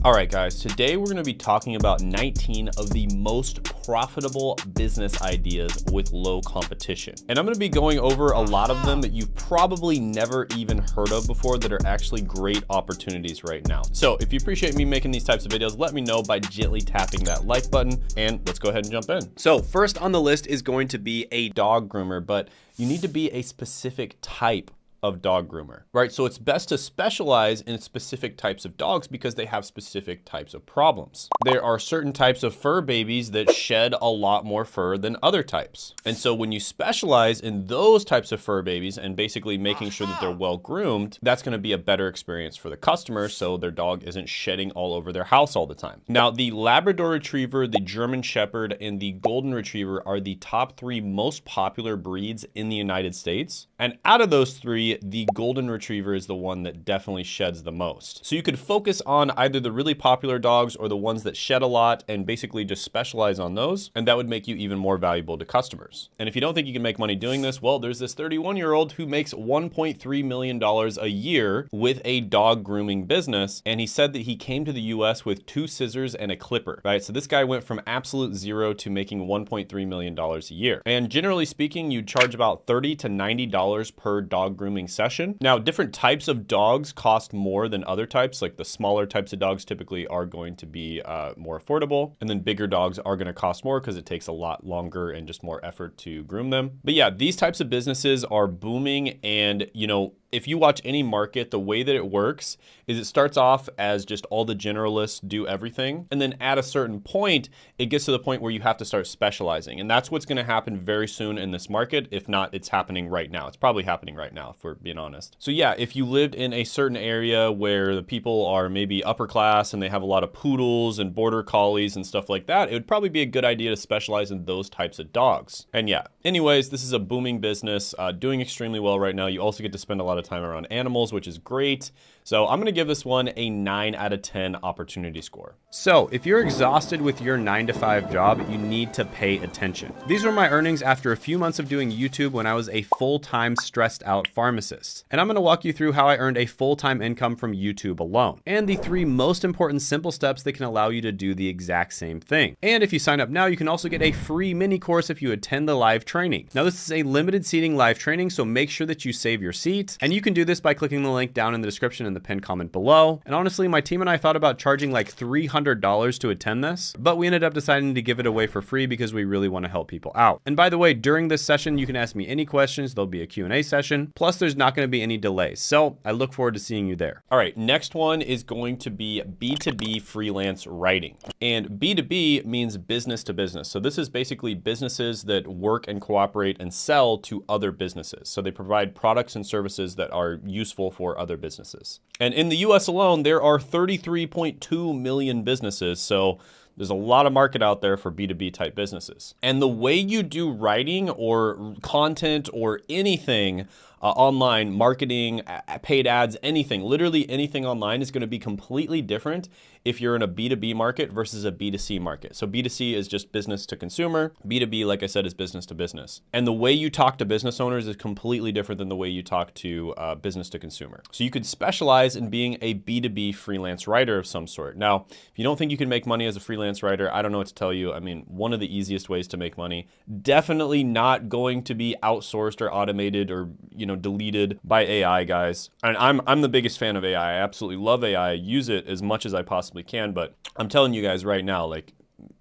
All right, guys, today we're gonna be talking about 19 of the most profitable business ideas with low competition. And I'm gonna be going over a lot of them that you've probably never even heard of before that are actually great opportunities right now. So if you appreciate me making these types of videos, let me know by gently tapping that like button, and let's go ahead and jump in. So first on the list is going to be a dog groomer, but you need to be a specific type of dog groomer, right? So it's best to specialize in specific types of dogs because they have specific types of problems. There are certain types of fur babies that shed a lot more fur than other types. And so when you specialize in those types of fur babies and basically making sure that they're well groomed, that's gonna be a better experience for the customer so their dog isn't shedding all over their house all the time. Now, the Labrador Retriever, the German Shepherd, and the Golden Retriever are the top 3 most popular breeds in the United States. And out of those 3, the Golden Retriever is the one that definitely sheds the most. So you could focus on either the really popular dogs or the ones that shed a lot and basically just specialize on those, and that would make you even more valuable to customers. And if you don't think you can make money doing this, well, there's this 31-year-old who makes $1.3 million a year with a dog grooming business, and he said that he came to the US with 2 scissors and a clipper, right? So this guy went from absolute zero to making $1.3 million a year. And generally speaking, you charge about $30 to $90 per dog grooming session. Now, different types of dogs cost more than other types. Like the smaller types of dogs typically are going to be more affordable. And then bigger dogs are going to cost more because it takes a lot longer and just more effort to groom them. But yeah, these types of businesses are booming. And, you know, if you watch any market, the way that it works is it starts off as just all the generalists do everything. And then at a certain point, it gets to the point where you have to start specializing. And that's what's going to happen very soon in this market. If not, it's happening right now. It's probably happening right now, if we're being honest. So yeah, if you lived in a certain area where the people are maybe upper class and they have a lot of poodles and border collies and stuff like that, it would probably be a good idea to specialize in those types of dogs. And yeah, anyways, this is a booming business, doing extremely well right now. You also get to spend a lot of time around animals, which is great. So I'm gonna give this one a 9 out of 10 opportunity score. So if you're exhausted with your 9-to-5 job, you need to pay attention. These were my earnings after a few months of doing YouTube when I was a full-time stressed out pharmacist. And I'm gonna walk you through how I earned a full-time income from YouTube alone, and the 3 most important simple steps that can allow you to do the exact same thing. And if you sign up now, you can also get a free mini course if you attend the live training. Now, this is a limited seating live training, so make sure that you save your seat. And you can do this by clicking the link down in the description in the pinned comment below. And honestly, my team and I thought about charging like $300 to attend this, but we ended up deciding to give it away for free because we really want to help people out. And by the way, during this session, you can ask me any questions. There'll be a Q&A session. Plus, there's not going to be any delays. So I look forward to seeing you there. All right, next one is going to be B2B freelance writing. And B2B means business to business. So this is basically businesses that work and cooperate and sell to other businesses. So they provide products and services that are useful for other businesses. And in the US alone, there are 33.2 million businesses. So there's a lot of market out there for B2B type businesses. And the way you do writing or content or anything online, marketing, paid ads, anything, literally anything online is going to be completely different if you're in a B2B market versus a B2C market. So B2C is just business to consumer. B2B, like I said, is business to business. And the way you talk to business owners is completely different than the way you talk to business to consumer. So you could specialize in being a B2B freelance writer of some sort. Now, if you don't think you can make money as a freelance writer, I don't know what to tell you. I mean, one of the easiest ways to make money, definitely not going to be outsourced or automated or, you know, deleted by AI, guys. And I'm the biggest fan of AI. I absolutely love AI. I use it as much as I possibly can, but I'm telling you guys right now, like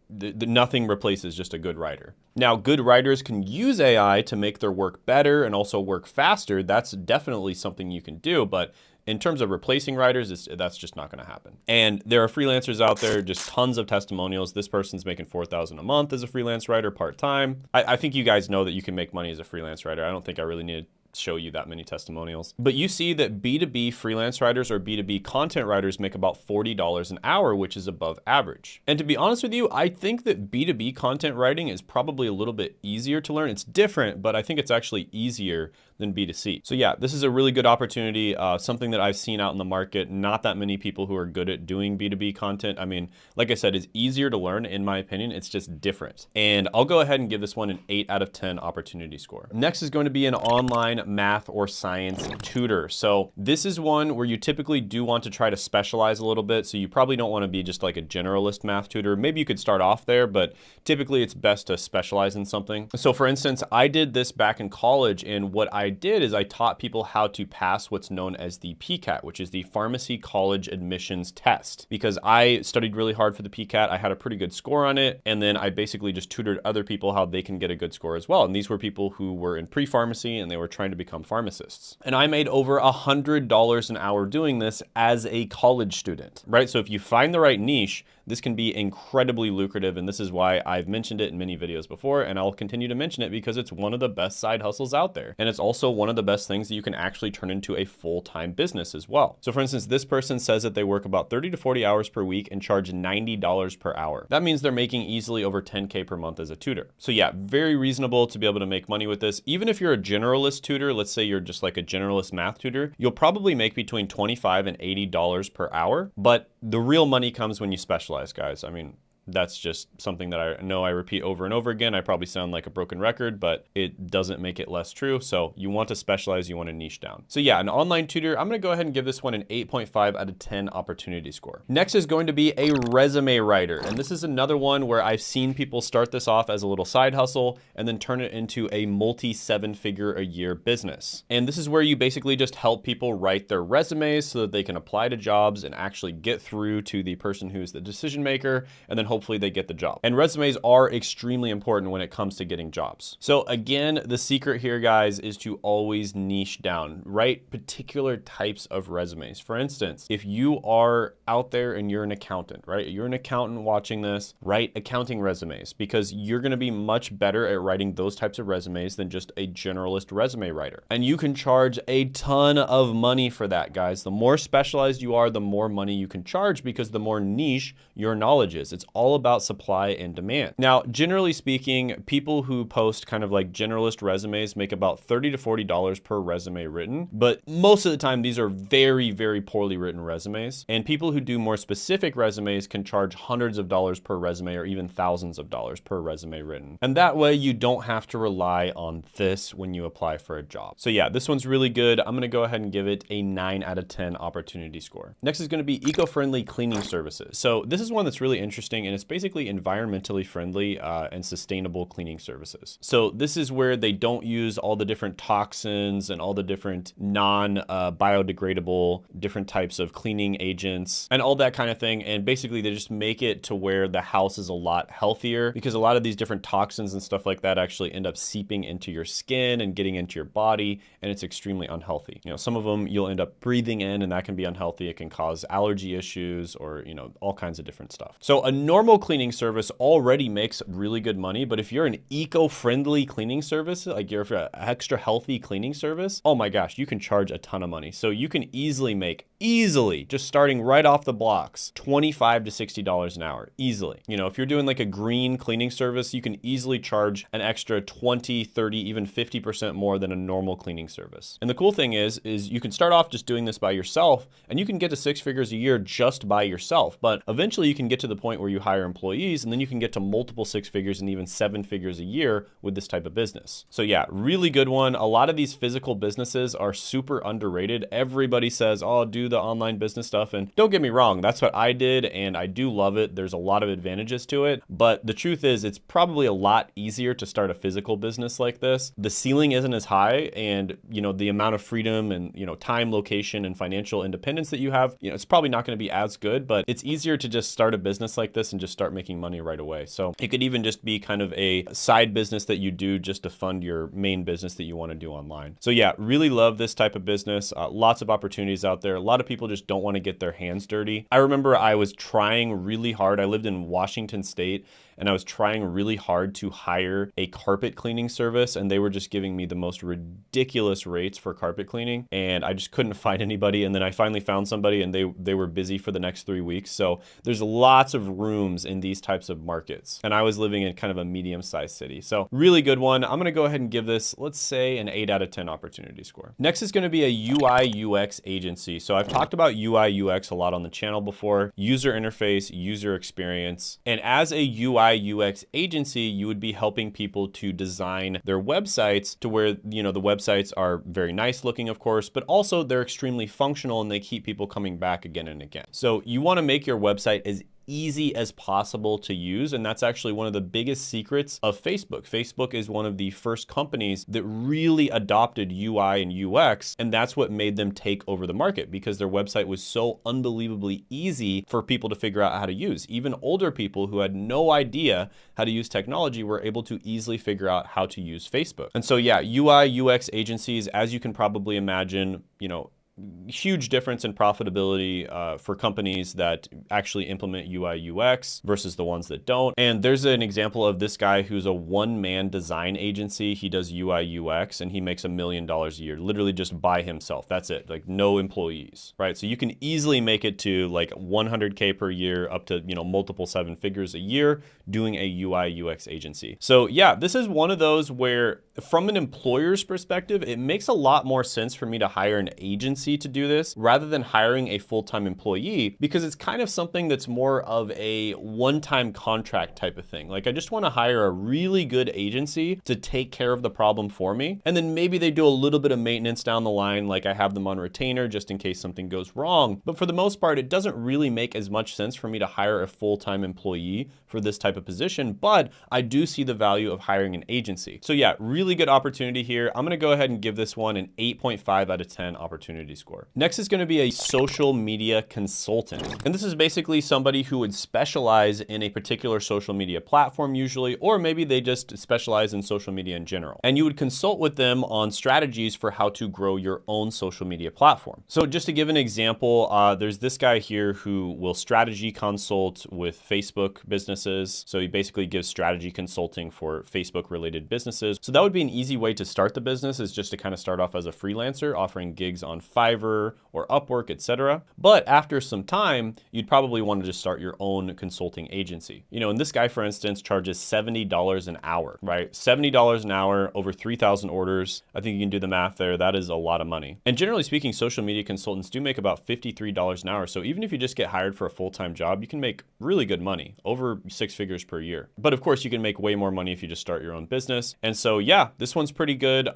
nothing replaces just a good writer. Now, good writers can use AI to make their work better and also work faster. That's definitely something you can do, but in terms of replacing writers, that's just not going to happen. And there are freelancers out there, just tons of testimonials. This person's making $4,000 a month as a freelance writer part-time. I think you guys know that you can make money as a freelance writer. I don't think I really need to show you that many testimonials. But you see that B2B freelance writers or B2B content writers make about $40 an hour, which is above average. And to be honest with you, I think that B2B content writing is probably a little bit easier to learn. It's different, but I think it's actually easier than B2C. So yeah, this is a really good opportunity, something that I've seen out in the market. Not that many people who are good at doing B2B content. I mean, like I said, it's easier to learn in my opinion. It's just different. And I'll go ahead and give this one an 8 out of 10 opportunity score. Next is going to be an online math or science tutor. So this is one where you typically do want to try to specialize a little bit. So you probably don't want to be just like a generalist math tutor. Maybe you could start off there, but typically it's best to specialize in something. So for instance, I did this back in college, and what I did is I taught people how to pass what's known as the PCAT, which is the Pharmacy College Admissions Test. Because I studied really hard for the PCAT, I had a pretty good score on it, and then I basically just tutored other people how they can get a good score as well. And these were people who were in pre-pharmacy and they were trying to become pharmacists. And I made over $100 an hour doing this as a college student, right? So if you find the right niche, this can be incredibly lucrative, and this is why I've mentioned it in many videos before, and I'll continue to mention it because it's one of the best side hustles out there. And it's also one of the best things that you can actually turn into a full-time business as well. So for instance, this person says that they work about 30 to 40 hours per week and charge $90 per hour. That means they're making easily over 10K per month as a tutor. So yeah, very reasonable to be able to make money with this. Even if you're a generalist tutor, let's say you're just like a generalist math tutor, you'll probably make between $25 and $80 per hour, but the real money comes when you specialize, guys. I mean, that's just something that I know I repeat over and over again. I probably sound like a broken record, but it doesn't make it less true. So you want to specialize, you want to niche down. So yeah, an online tutor, I'm going to go ahead and give this one an 8.5 out of 10 opportunity score. Next is going to be a resume writer. And this is another one where I've seen people start this off as a little side hustle and then turn it into a multi 7-figure a year business. And this is where you basically just help people write their resumes so that they can apply to jobs and actually get through to the person who's the decision maker, and then hopefully they get the job. And resumes are extremely important when it comes to getting jobs. So again, the secret here, guys, is to always niche down. Write particular types of resumes. For instance, if you are out there and you're an accountant, right? You're an accountant watching this, write accounting resumes, because you're going to be much better at writing those types of resumes than just a generalist resume writer. And you can charge a ton of money for that, guys. The more specialized you are, the more money you can charge, because the more niche your knowledge is. It's all about supply and demand. Now, generally speaking, people who post kind of like generalist resumes make about $30 to $40 per resume written, but most of the time these are very, very poorly written resumes. And people who do more specific resumes can charge hundreds of dollars per resume or even thousands of dollars per resume written. And that way you don't have to rely on this when you apply for a job. So yeah, this one's really good. I'm gonna go ahead and give it a 9 out of 10 opportunity score. Next is gonna be eco-friendly cleaning services. So this is one that's really interesting, and it's basically environmentally friendly and sustainable cleaning services. So this is where they don't use all the different toxins and all the different non-biodegradable different types of cleaning agents and all that kind of thing. And basically they just make it to where the house is a lot healthier, because a lot of these different toxins and stuff like that actually end up seeping into your skin and getting into your body, and it's extremely unhealthy. You know, some of them you'll end up breathing in, and that can be unhealthy. It can cause allergy issues or, you know, all kinds of different stuff. So a normal cleaning service already makes really good money, but if you're an eco-friendly cleaning service, like you're an extra healthy cleaning service, oh my gosh, you can charge a ton of money. So you can easily make, just starting right off the blocks, $25 to $60 an hour, easily. You know, if you're doing like a green cleaning service, you can easily charge an extra 20, 30, even 50% more than a normal cleaning service. And the cool thing is you can start off just doing this by yourself, and you can get to 6 figures a year just by yourself. But eventually you can get to the point where you hire employees, and then you can get to multiple 6 figures and even 7 figures a year with this type of business. So yeah, really good one. A lot of these physical businesses are super underrated. Everybody says, oh, do the online business stuff. And don't get me wrong, that's what I did, and I do love it. There's a lot of advantages to it. But the truth is, it's probably a lot easier to start a physical business like this. The ceiling isn't as high, and you know, the amount of freedom and, you know, time, location, and financial independence that you have, you know, it's probably not going to be as good, but it's easier to just start a business like this and just start making money right away. So it could even just be kind of a side business that you do just to fund your main business that you want to do online. So yeah, really love this type of business. Lots of opportunities out there. A lot of people just don't want to get their hands dirty. I remember I was trying really hard. I lived in Washington State, and I was trying really hard to hire a carpet cleaning service, and they were just giving me the most ridiculous rates for carpet cleaning, and I just couldn't find anybody. And then I finally found somebody, and they were busy for the next 3 weeks. So there's lots of rooms in these types of markets, and I was living in kind of a medium-sized city. So really good one. I'm gonna go ahead and give this, let's say, an 8 out of 10 opportunity score. Next is gonna be a UI UX agency. So I've talked about UI UX a lot on the channel before: user interface, user experience. And as a UI UI UX agency, you would be helping people to design their websites to where, you know, the websites are very nice looking, of course, but also they're extremely functional and they keep people coming back again and again. So you want to make your website as easy as possible to use. And that's actually one of the biggest secrets of Facebook. Facebook is one of the first companies that really adopted UI and UX. And that's what made them take over the market, because their website was so unbelievably easy for people to figure out how to use. Even older people who had no idea how to use technology were able to easily figure out how to use Facebook. And so yeah, UI UX agencies, as you can probably imagine, you know, huge difference in profitability for companies that actually implement UI UX versus the ones that don't. And there's an example of this guy who's a one-man design agency. He does UI UX and he makes $1 million a year, literally just by himself. That's it, like no employees, right? So you can easily make it to like 100K per year, up to, you know, multiple 7 figures a year doing a UI UX agency. So yeah, this is one of those where from an employer's perspective, it makes a lot more sense for me to hire an agency to do this rather than hiring a full-time employee, because it's kind of something that's more of a one-time contract type of thing. Like I just want to hire a really good agency to take care of the problem for me. And then maybe they do a little bit of maintenance down the line, like I have them on retainer just in case something goes wrong. But for the most part, it doesn't really make as much sense for me to hire a full-time employee for this type of position, but I do see the value of hiring an agency. So yeah, really good opportunity here. I'm going to go ahead and give this one an 8.5 out of 10 opportunity score. Next is going to be a social media consultant. And this is basically somebody who would specialize in a particular social media platform usually, or maybe they just specialize in social media in general. And you would consult with them on strategies for how to grow your own social media platform. So just to give an example, there's this guy here who will strategy consult with Facebook businesses. So he basically gives strategy consulting for Facebook related businesses. So that would be an easy way to start the business, is just to kind of start off as a freelancer offering gigs on Fiverr or Upwork, etc. But after some time, you'd probably want to just start your own consulting agency. You know, and this guy, for instance, charges $70 an hour, right? $70 an hour, over 3,000 orders. I think you can do the math there. That is a lot of money. And generally speaking, social media consultants do make about $53 an hour. So even if you just get hired for a full-time job, you can make really good money, over 6 figures per year. But of course, you can make way more money if you just start your own business. And so yeah, this one's pretty good.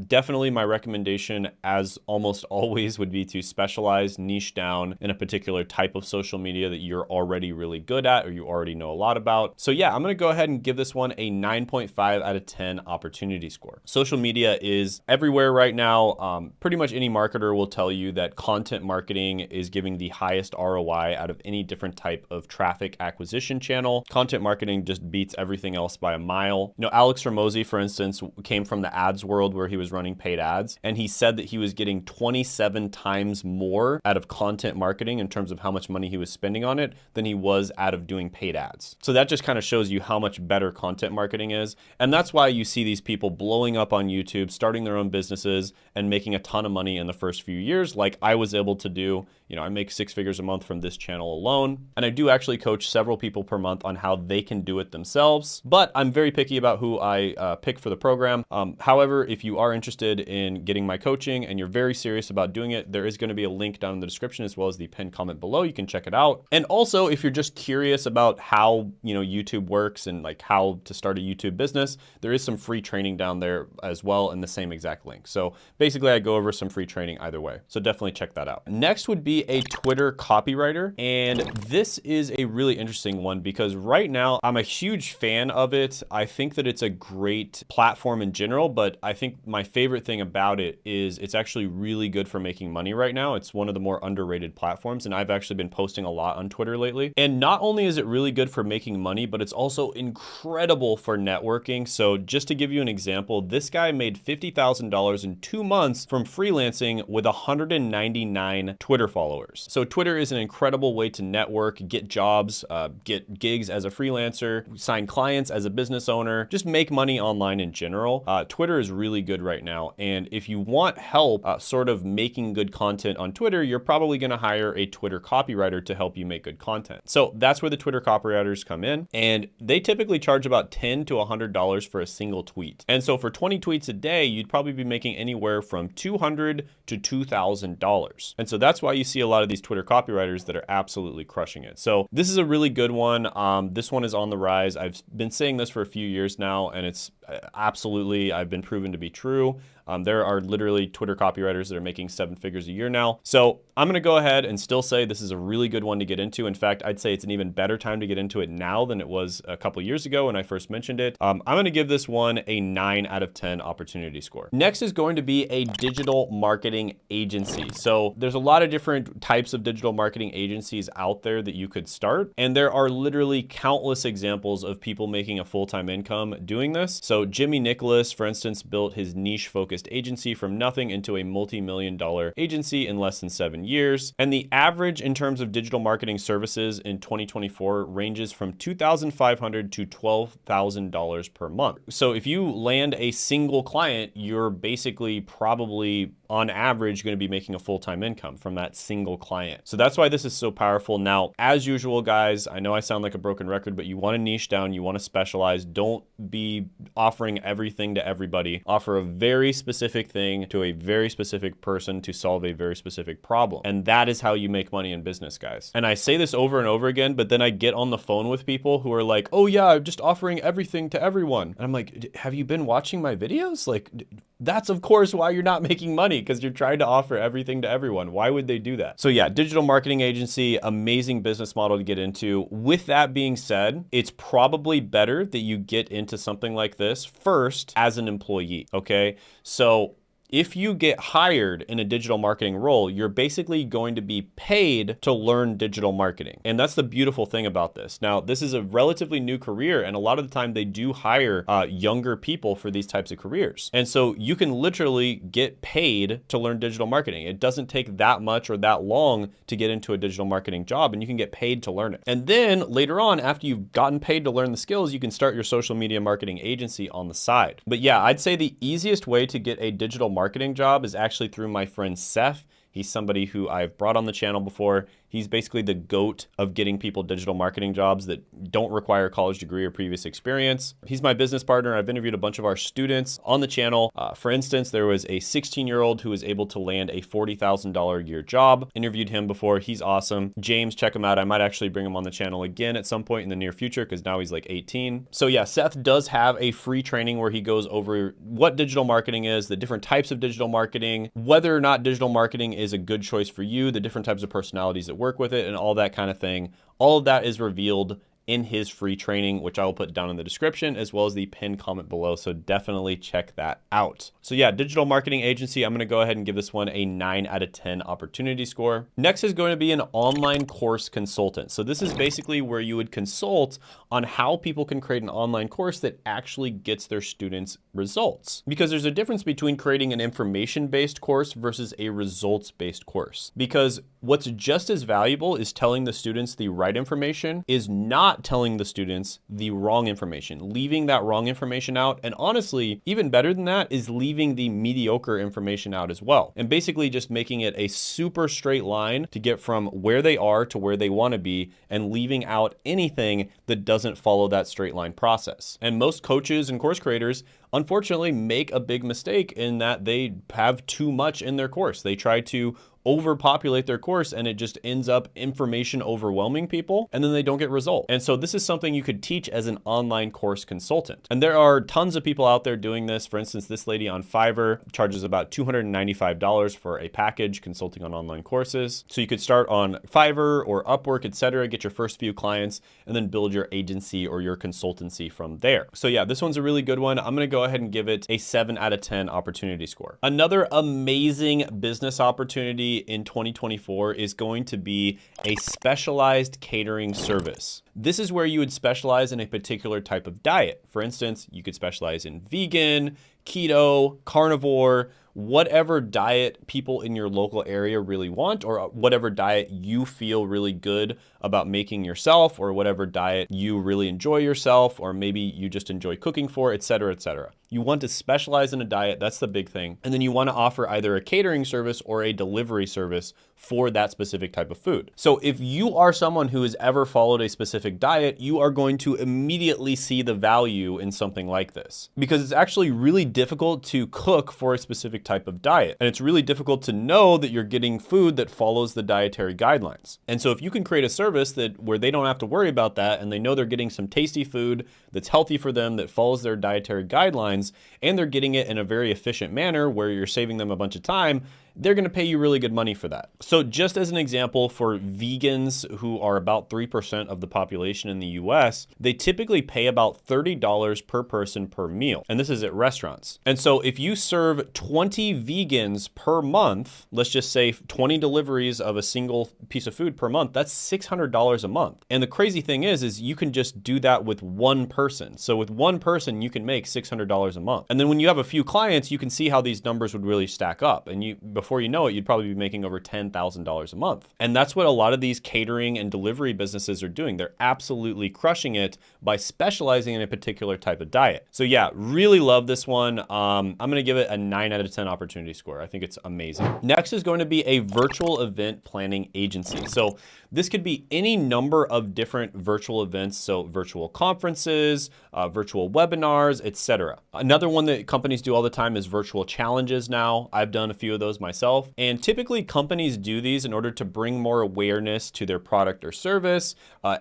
Definitely my recommendation, as almost always, would be to specialize, niche down in a particular type of social media that you're already really good at or you already know a lot about. So yeah, I'm gonna go ahead and give this one a 9.5 out of 10 opportunity score. Social media is everywhere right now. Pretty much any marketer will tell you that content marketing is giving the highest ROI out of any different type of traffic acquisition channel. Content marketing just beats everything else by a mile. You know, Alex Hormozi, for instance, came from the ads world where he was running paid ads, and he said that he was getting 27 times more out of content marketing in terms of how much money he was spending on it than he was out of doing paid ads. So that just kind of shows you how much better content marketing is. And that's why you see these people blowing up on YouTube, starting their own businesses and making a ton of money in the first few years, like I was able to do. You know, I make 6 figures a month from this channel alone. And I do actually coach several people per month on how they can do it themselves, but I'm very picky about who I pick for the program. However, if you are interested in getting my coaching and you're very serious about doing it, there is going to be a link down in the description as well as the pinned comment below. You can check it out. And also, if you're just curious about how, you know, YouTube works and like how to start a YouTube business, there is some free training down there as well in the same exact link. So basically I go over some free training either way. So definitely check that out. Next would be a Twitter copywriter. And this is a really interesting one because right now I'm a huge fan of it. I think that it's a great platform in general, but I think my favorite thing about it is it's actually really good for making money right now. It's one of the more underrated platforms, and I've actually been posting a lot on Twitter lately. And not only is it really good for making money, but it's also incredible for networking. So just to give you an example, this guy made $50,000 in 2 months from freelancing with 199 Twitter followers. So Twitter is an incredible way to network, get jobs, get gigs as a freelancer, sign clients as a business owner, just make money online in general. Twitter is really good right now. And if you want help sort of making making good content on Twitter, you're probably going to hire a Twitter copywriter to help you make good content. So that's where the Twitter copywriters come in, and they typically charge about $10 to $100 for a single tweet. And so for 20 tweets a day, you'd probably be making anywhere from $200 to $2,000. And so that's why you see a lot of these Twitter copywriters that are absolutely crushing it. So this is a really good one. This one is on the rise. I've been saying this for a few years now, and it's absolutely, I've been proven to be true. There are literally Twitter copywriters that are making 7 figures a year now. So I'm gonna go ahead and still say this is a really good one to get into. In fact, I'd say it's an even better time to get into it now than it was a couple years ago when I first mentioned it. I'm gonna give this one a 9 out of 10 opportunity score. Next is going to be a digital marketing agency. So there's a lot of different types of digital marketing agencies out there that you could start. And there are literally countless examples of people making a full-time income doing this. So Jimmy Nicholas, for instance, built his niche focused agency from nothing into a multi-million-dollar agency in less than 7 years. And the average in terms of digital marketing services in 2024 ranges from $2,500 to $12,000 per month. So if you land a single client, you're basically probably on average going to be making a full-time income from that single client. So that's why this is so powerful. Now, as usual, guys, I know I sound like a broken record, but you want to niche down, you want to specialize. Don't be offering everything to everybody. Offer a very specific thing to a very specific person to solve a very specific problem. And that is how you make money in business, guys. And I say this over and over again, but then I get on the phone with people who are like, oh yeah, I'm just offering everything to everyone. And I'm like, have you been watching my videos? Like, that's of course why you're not making money, because you're trying to offer everything to everyone. Why would they do that? So yeah, digital marketing agency, amazing business model to get into. With that being said, it's probably better that you get into something like this first as an employee, okay? So if you get hired in a digital marketing role, you're basically going to be paid to learn digital marketing. And that's the beautiful thing about this. Now, this is a relatively new career, and a lot of the time they do hire younger people for these types of careers. And so you can literally get paid to learn digital marketing. It doesn't take that much or that long to get into a digital marketing job, and you can get paid to learn it. And then later on, after you've gotten paid to learn the skills, you can start your social media marketing agency on the side. But yeah, I'd say the easiest way to get a digital marketing job is actually through my friend Seth. He's somebody who I've brought on the channel before. He's basically the GOAT of getting people digital marketing jobs that don't require a college degree or previous experience. He's my business partner. I've interviewed a bunch of our students on the channel. For instance, there was a 16-year-old who was able to land a $40,000 a year job. Interviewed him before. He's awesome. James, check him out. I might actually bring him on the channel again at some point in the near future because now he's like 18. So yeah, Seth does have a free training where he goes over what digital marketing is, the different types of digital marketing, whether or not digital marketing is a good choice for you, the different types of personalities that work with it, and all that kind of thing. All of that is revealed in his free training, which I will put down in the description as well as the pinned comment below. So definitely check that out. So yeah, digital marketing agency, I'm gonna go ahead and give this one a 9 out of 10 opportunity score. Next is going to be an online course consultant. So this is basically where you would consult on how people can create an online course that actually gets their students results. Because there's a difference between creating an information-based course versus a results-based course. Because what's just as valuable is telling the students the right information is not telling the students the wrong information, leaving that wrong information out. And honestly, even better than that is leaving the mediocre information out as well. And basically just making it a super straight line to get from where they are to where they want to be, and leaving out anything that doesn't follow that straight line process. And most coaches and course creators unfortunately make a big mistake in that they have too much in their course. They try to overpopulate their course and it just ends up information overwhelming people, and then they don't get result. And so this is something you could teach as an online course consultant. And there are tons of people out there doing this. For instance, this lady on Fiverr charges about $295 for a package consulting on online courses. So you could start on Fiverr or Upwork, etc., get your first few clients, and then build your agency or your consultancy from there. So yeah, this one's a really good one. I'm gonna go ahead and give it a 7 out of 10 opportunity score. Another amazing business opportunity in 2024 is going to be a specialized catering service. This is where you would specialize in a particular type of diet. For instance, you could specialize in vegan, keto, carnivore, whatever diet people in your local area really want, or whatever diet you feel really good about making yourself or whatever diet you really enjoy yourself, or maybe you just enjoy cooking for, et cetera, et cetera. You want to specialize in a diet, that's the big thing. And then you want to offer either a catering service or a delivery service for that specific type of food. So if you are someone who has ever followed a specific diet, you are going to immediately see the value in something like this, because it's actually really difficult to cook for a specific type of diet. And it's really difficult to know that you're getting food that follows the dietary guidelines. And so if you can create a service where they don't have to worry about that, and they know they're getting some tasty food that's healthy for them, that follows their dietary guidelines, and they're getting it in a very efficient manner where you're saving them a bunch of time, they're gonna pay you really good money for that. So just as an example, for vegans who are about 3% of the population in the US, they typically pay about $30 per person per meal. And this is at restaurants. And so if you serve 20 vegans per month, let's just say 20 deliveries of a single piece of food per month, that's $600 a month. And the crazy thing is you can just do that with one person. So with one person, you can make $600 a month. And then when you have a few clients, you can see how these numbers would really stack up. And before you know it, you'd probably be making over $10,000 a month. And that's what a lot of these catering and delivery businesses are doing. They're absolutely crushing it by specializing in a particular type of diet. So yeah, really love this one. I'm gonna give it a 9 out of 10 opportunity score. I think it's amazing. Next is going to be a virtual event planning agency. So this could be any number of different virtual events. So virtual conferences, virtual webinars, etc. Another one that companies do all the time is virtual challenges now. I've done a few of those myself. And typically companies do these in order to bring more awareness to their product or service,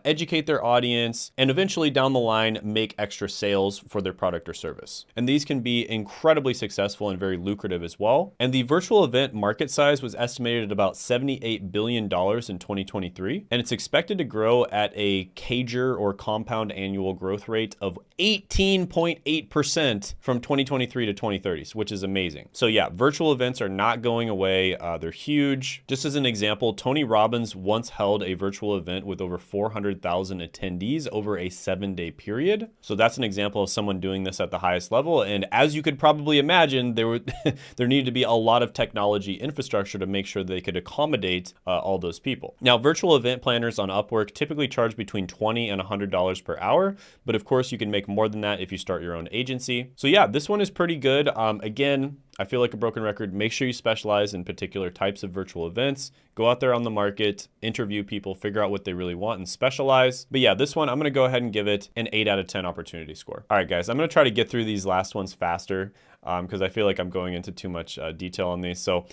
educate their audience, and eventually down the line, make extra sales for their product or service. And these can be incredibly successful and very lucrative as well. And the virtual event market size was estimated at about $78 billion in 2023. And it's expected to grow at a CAGR, or compound annual growth rate, of 18.8% from 2023 to 2030, which is amazing. So yeah, virtual events are not going away. They're huge. Just as an example, Tony Robbins once held a virtual event with over 400,000 attendees over a 7-day period. So that's an example of someone doing this at the highest level. And as you could probably imagine, there needed to be a lot of technology infrastructure to make sure they could accommodate all those people. Now, virtual event planners on Upwork typically charge between $20 and $100 per hour, but of course you can make more than that if you start your own agency. So yeah, this one is pretty good. Again, I feel like a broken record. Make sure you specialize in particular types of virtual events. Go out there on the market, interview people, figure out what they really want, and specialize. But yeah, this one, I'm gonna go ahead and give it an 8 out of 10 opportunity score. All right, guys, I'm gonna try to get through these last ones faster because I feel like I'm going into too much detail on these. So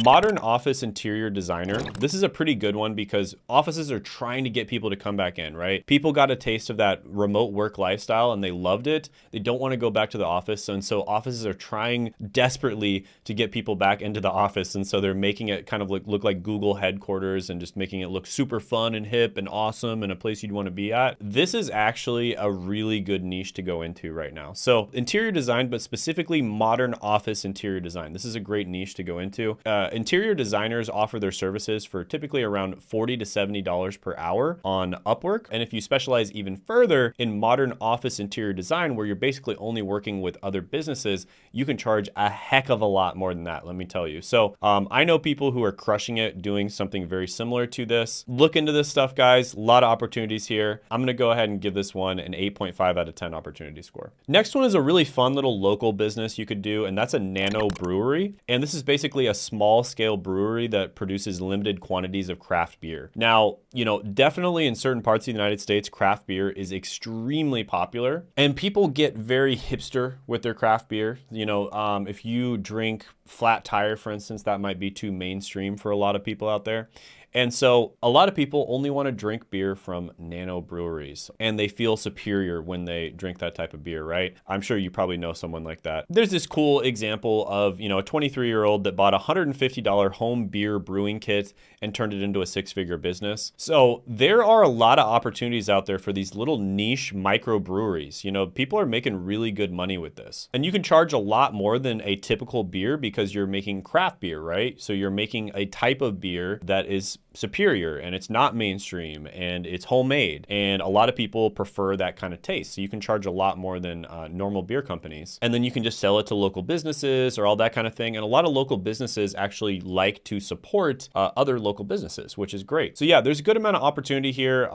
modern office interior designer. This is a pretty good one because offices are trying to get people to come back in, right? People got a taste of that remote work lifestyle and they loved it. They don't want to go back to the office. And so offices are trying desperately to get people back into the office. And so they're making it kind of look like Google headquarters and just making it look super fun and hip and awesome and a place you'd want to be at. This is actually a really good niche to go into right now. So interior design, but specifically modern office interior design. This is a great niche to go into. Interior designers offer their services for typically around $40 to $70 per hour on Upwork. And if you specialize even further in modern office interior design, where you're basically only working with other businesses, you can charge a heck of a lot more than that, let me tell you. So I know people who are crushing it doing something very similar to this. Look into this stuff, guys. A lot of opportunities here. I'm gonna go ahead and give this one an 8.5 out of 10 opportunity score. Next one is a really fun little local business you could do, and that's a nano brewery. And this is basically a small-scale brewery that produces limited quantities of craft beer. Now, you know, definitely in certain parts of the United States, craft beer is extremely popular, and people get very hipster with their craft beer. You know, if you drink Flat Tire, for instance, that might be too mainstream for a lot of people out there. And so a lot of people only want to drink beer from nano breweries, and they feel superior when they drink that type of beer, right? I'm sure you probably know someone like that. There's this cool example of, you know, a 23-year-old that bought a $150 home beer brewing kit and turned it into a 6-figure business. So there are a lot of opportunities out there for these little niche micro breweries. You know, people are making really good money with this. And you can charge a lot more than a typical beer because you're making craft beer, right? So you're making a type of beer that is superior and it's not mainstream and it's homemade. And a lot of people prefer that kind of taste. So you can charge a lot more than normal beer companies. And then you can just sell it to local businesses or all that kind of thing. And a lot of local businesses actually like to support other local businesses, which is great. So yeah, there's a good amount of opportunity here.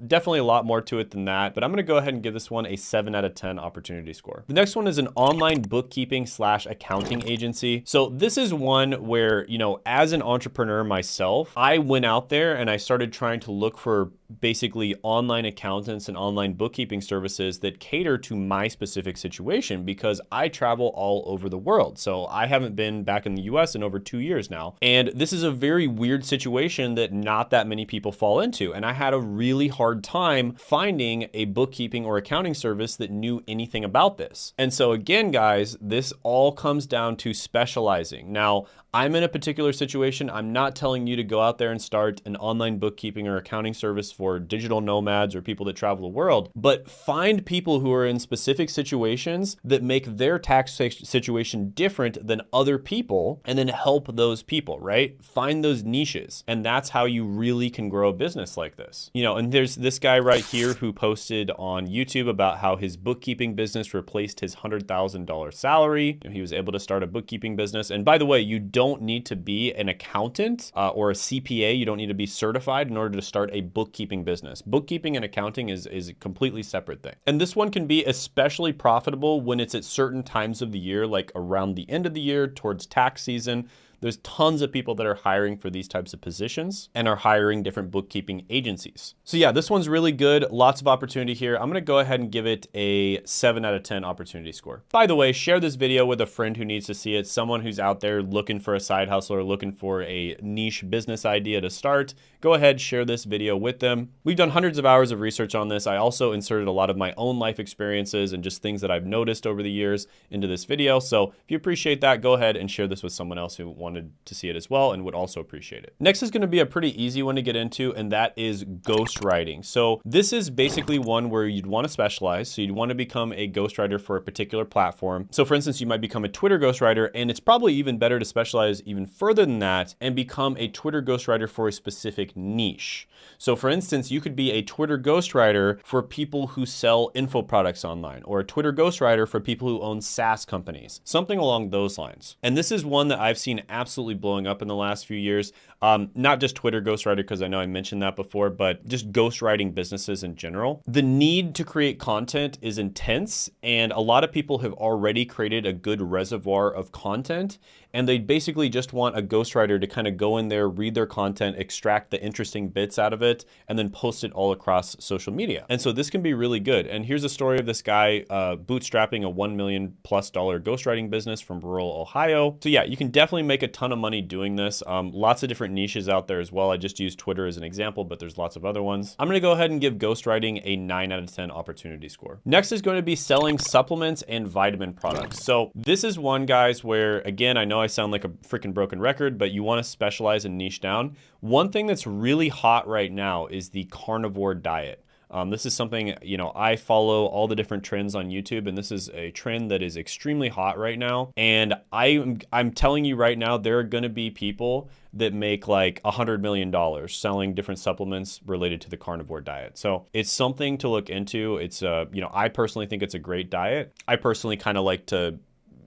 Definitely a lot more to it than that, but I'm gonna go ahead and give this one a 7 out of 10 opportunity score. The next one is an online bookkeeping / accounting agency. So this is one where, you know, as an entrepreneur myself, I went out there and I started trying to look for basically online accountants and online bookkeeping services that cater to my specific situation because I travel all over the world. So I haven't been back in the US in over 2 years now. And this is a very weird situation that not that many people fall into. And I had a really hard time finding a bookkeeping or accounting service that knew anything about this. And so again, guys, this all comes down to specializing. Now, I'm in a particular situation. I'm not telling you to go out there and start an online bookkeeping or accounting service for digital nomads or people that travel the world, but find people who are in specific situations that make their tax situation different than other people and then help those people, right? Find those niches. And that's how you really can grow a business like this. You know, and there's this guy right here who posted on YouTube about how his bookkeeping business replaced his $100,000 salary. You know, he was able to start a bookkeeping business. And by the way, you don't need to be an accountant or a CPA. You don't need to be certified in order to start a bookkeeping business. Bookkeeping and accounting is a completely separate thing. And this one can be especially profitable when it's at certain times of the year, like around the end of the year towards tax season. There's tons of people that are hiring for these types of positions and are hiring different bookkeeping agencies. So yeah, this one's really good. Lots of opportunity here. I'm gonna go ahead and give it a 7 out of 10 opportunity score. By the way, share this video with a friend who needs to see it, someone who's out there looking for a side hustle or looking for a niche business idea to start. Go ahead, share this video with them. We've done hundreds of hours of research on this. I also inserted a lot of my own life experiences and just things that I've noticed over the years into this video. So if you appreciate that, go ahead and share this with someone else who wanted to see it as well and would also appreciate it. Next is going to be a pretty easy one to get into, and that is ghostwriting. So this is basically one where you'd want to specialize. So you'd want to become a ghostwriter for a particular platform. So for instance, you might become a Twitter ghostwriter, and it's probably even better to specialize even further than that and become a Twitter ghostwriter for a specific niche. So for instance, you could be a Twitter ghostwriter for people who sell info products online, or a Twitter ghostwriter for people who own SaaS companies, something along those lines. And this is one that I've seen absolutely blowing up in the last few years. Not just Twitter ghostwriter, because I know I mentioned that before, but just ghostwriting businesses in general. The need to create content is intense, and a lot of people have already created a good reservoir of content, and they basically just want a ghostwriter to kind of go in there, read their content, extract the interesting bits out of it, and then post it all across social media. And so this can be really good. And here's a story of this guy bootstrapping a $1 million+ ghostwriting business from rural Ohio. So yeah, you can definitely make a ton of money doing this. Lots of different niches out there as well. I just used Twitter as an example, but there's lots of other ones. I'm gonna go ahead and give ghostwriting a 9 out of 10 opportunity score. Next is going to be selling supplements and vitamin products. So this is one, guys, where again, I know I sound like a freaking broken record, but you wanna specialize and niche down. One thing that's really hot right now is the carnivore diet. This is something, you know, I follow all the different trends on YouTube, and this is a trend that is extremely hot right now. And I'm telling you right now, there are going to be people that make like $100 million selling different supplements related to the carnivore diet. So it's something to look into. It's, you know, I personally think it's a great diet. I personally kind of like to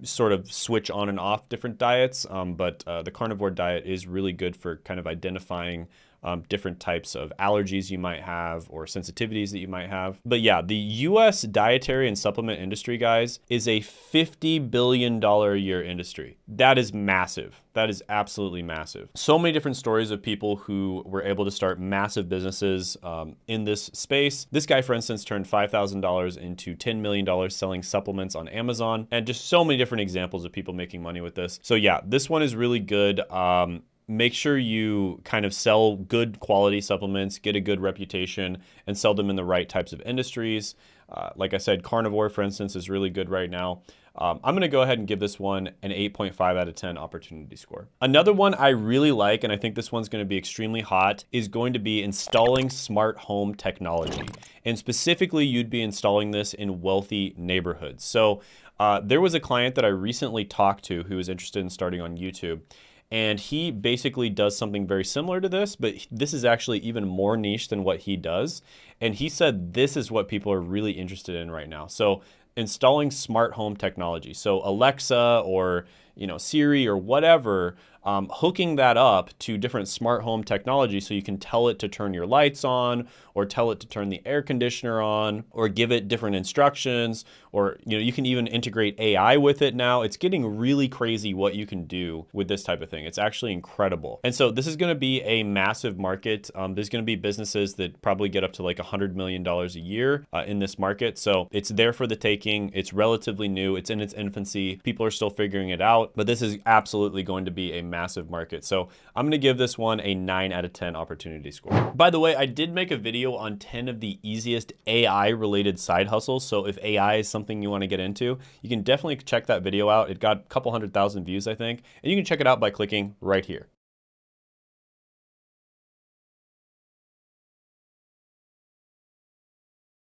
sort of switch on and off different diets, but the carnivore diet is really good for kind of identifying different types of allergies you might have or sensitivities that you might have. But yeah, the US dietary and supplement industry, guys, is a $50 billion a year industry. That is massive. That is absolutely massive. So many different stories of people who were able to start massive businesses in this space. This guy, for instance, turned $5,000 into $10 million selling supplements on Amazon, and just so many different examples of people making money with this. So yeah, this one is really good. Make sure you kind of sell good quality supplements, get a good reputation, and sell them in the right types of industries. Like I said, carnivore, for instance, is really good right now. I'm going to go ahead and give this one an 8.5 out of 10 opportunity score. Another one I really like, and I think this one's going to be extremely hot, is going to be installing smart home technology. And specifically, you'd be installing this in wealthy neighborhoods. So there was a client that I recently talked to who was interested in starting on YouTube. And he basically does something very similar to this, but this is actually even more niche than what he does. And he said this is what people are really interested in right now. So installing smart home technology. So Alexa or Siri or whatever, hooking that up to different smart home technology so you can tell it to turn your lights on or tell it to turn the air conditioner on or give it different instructions, or you can even integrate AI with it now. It's getting really crazy what you can do with this type of thing. It's actually incredible. And so this is going to be a massive market. There's going to be businesses that probably get up to like $100 million a year in this market. So it's there for the taking. It's relatively new. It's in its infancy. People are still figuring it out, but this is absolutely going to be a massive market. So I'm going to give this one a 9 out of 10 opportunity score. By the way, I did make a video on 10 of the easiest AI related side hustles. So if AI is something you want to get into, you can definitely check that video out. It got a couple 100,000 views, I think, and you can check it out by clicking right here.